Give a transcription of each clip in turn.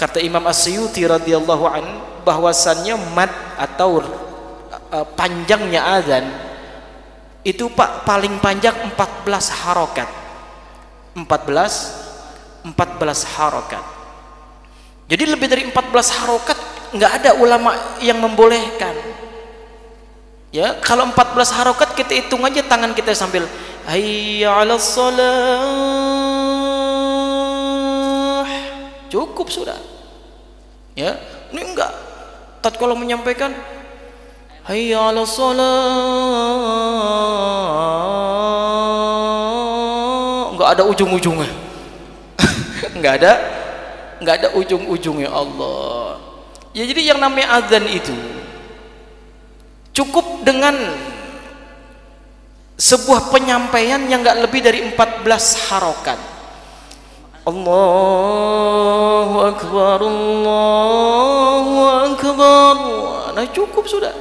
kata Imam As-Suyuti radhiyallahu an, bahwasannya mad atau panjangnya azan itu Pak paling panjang 14 harokat. 14 harokat. Jadi lebih dari 14 harokat nggak ada ulama yang membolehkan. Ya, kalau 14 harokat kita hitung aja tangan kita sambil hayya 'alas shalah. Cukup sudah. Ya, ini enggak. Tatkala menyampaikan hayya 'alas shalah, enggak ada ujung-ujungnya. enggak ada ujung-ujungnya Allah. Ya, jadi yang namanya azan itu cukup dengan sebuah penyampaian yang enggak lebih dari 14 harokat. Allahu Akbar, Allahu Akbar. Nah, cukup sudah.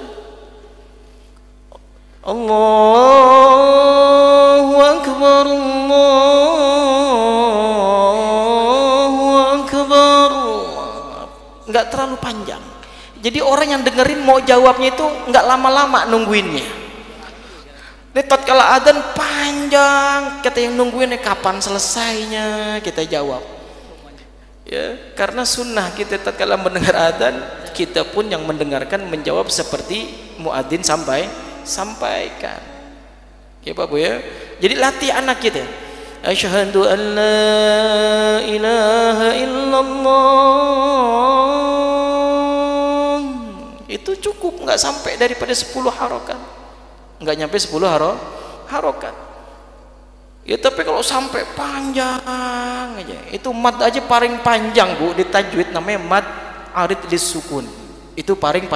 Allahu Akbar, Allahu Akbar. Enggak terlalu panjang. Jadi orang yang dengerin mau jawabnya itu enggak lama-lama nungguinnya. Ini tatkala adzan panjang, kita yang nungguinnya kapan selesainya kita jawab. Ya, karena sunnah kita tatkala mendengar adzan, kita pun yang mendengarkan menjawab seperti muadzin sampaikan. Ya Pak Bu ya. Jadi latih anak kita. Asyhadu an la ilaha illallah. Itu cukup, nggak sampai daripada 10 harokat. Nggak nyampe 10 harokat. Ya, tapi kalau sampai panjang aja, itu mad aja paling panjang Bu di tajwid namanya mad arid lisukun. Itu paling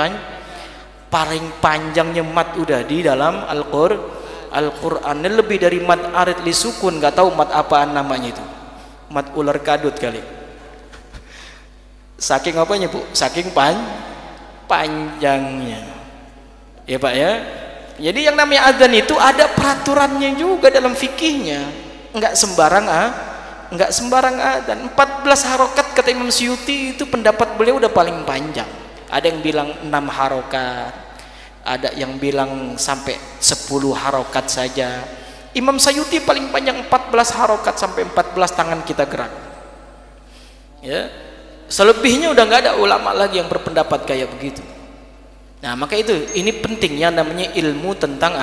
panjangnya mad udah di dalam Al-Qur'an. Lebih dari mad arid lisukun, nggak tahu mad apaan namanya itu. Mad ular kadut kali. Saking apanya Bu? Saking panjangnya. Ya Pak ya. Jadi yang namanya adzan itu ada peraturannya juga dalam fikihnya. Enggak sembarang adzan. 14 harokat kata Imam Suyuti, itu pendapat beliau udah paling panjang. Ada yang bilang 6 harokat, ada yang bilang sampai 10 harokat saja. Imam Suyuti paling panjang 14 harokat sampai 14 tangan kita gerak. Ya. Selebihnya udah nggak ada ulama lagi yang berpendapat kayak begitu. Nah, maka itu ini pentingnya namanya ilmu tentang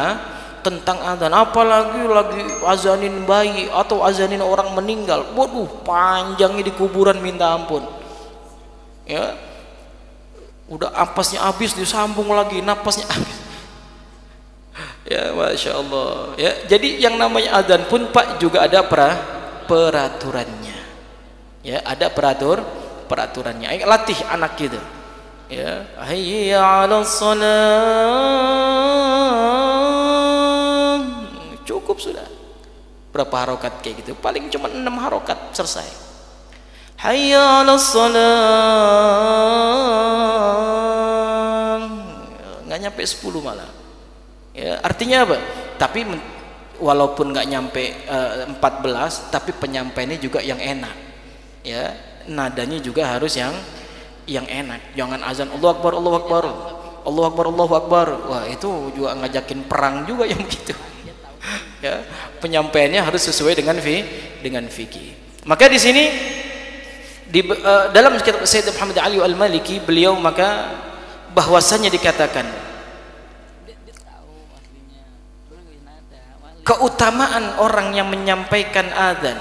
adzan. Apalagi lagi azanin bayi atau azanin orang meninggal, waduh panjangnya di kuburan minta ampun. Ya, udah napasnya habis disambung lagi, napasnya habis. Ya, masya Allah. Ya, jadi yang namanya adzan pun Pak juga ada peraturannya. Ya, ada peraturannya. Ayo latih anak kita. Ya, hayya 'alas shalah. Cukup sudah. Berapa harokat kayak gitu? Paling cuma 6 harokat selesai. Hayya 'alas shalah. Nggak nyampe 10 malah. Ya, artinya apa? Tapi walaupun nggak nyampe 14, tapi penyampaiannya juga yang enak. Ya, nadanya juga harus yang enak. Jangan azan Allahu Akbar, Allahu Akbar, Allahu Akbar, Allahu Akbar. Wah, itu juga ngajakin perang juga yang begitu. Ya, penyampaiannya harus sesuai dengan fikih. Maka di sini dalam kitab Sayyid Muhammad Ali Al-Maliki, beliau maka bahwasannya dikatakan keutamaan orang yang menyampaikan azan.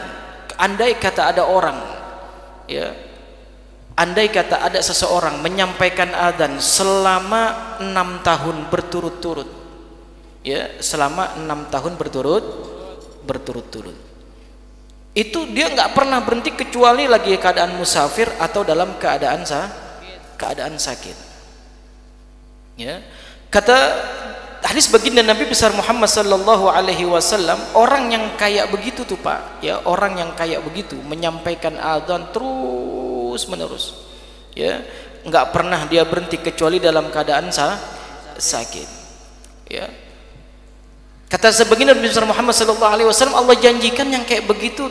Andai kata ada orang, ya, andai kata ada seseorang menyampaikan adzan selama 6 tahun berturut-turut, ya, selama 6 tahun berturut-turut, itu dia nggak pernah berhenti kecuali lagi keadaan musafir atau dalam keadaan sakit. Ya, kata hadis baginda Nabi besar Muhammad sallallahu alaihi wasallam, orang yang kayak begitu tuh Pak, ya, orang yang kayak begitu menyampaikan adzan terus menerus, ya, nggak pernah dia berhenti kecuali dalam keadaan sakit. Ya, kata sebaginda Nabi besar Muhammad sallallahu alaihi wasallam, Allah janjikan yang kayak begitu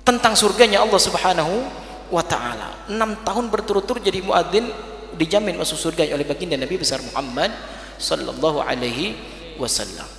tentang surganya Allah subhanahu wa ta'ala. 6 tahun berturut-turut jadi muadzin, dijamin masuk surga oleh baginda Nabi besar Muhammad sallallahu alaihi wasallam.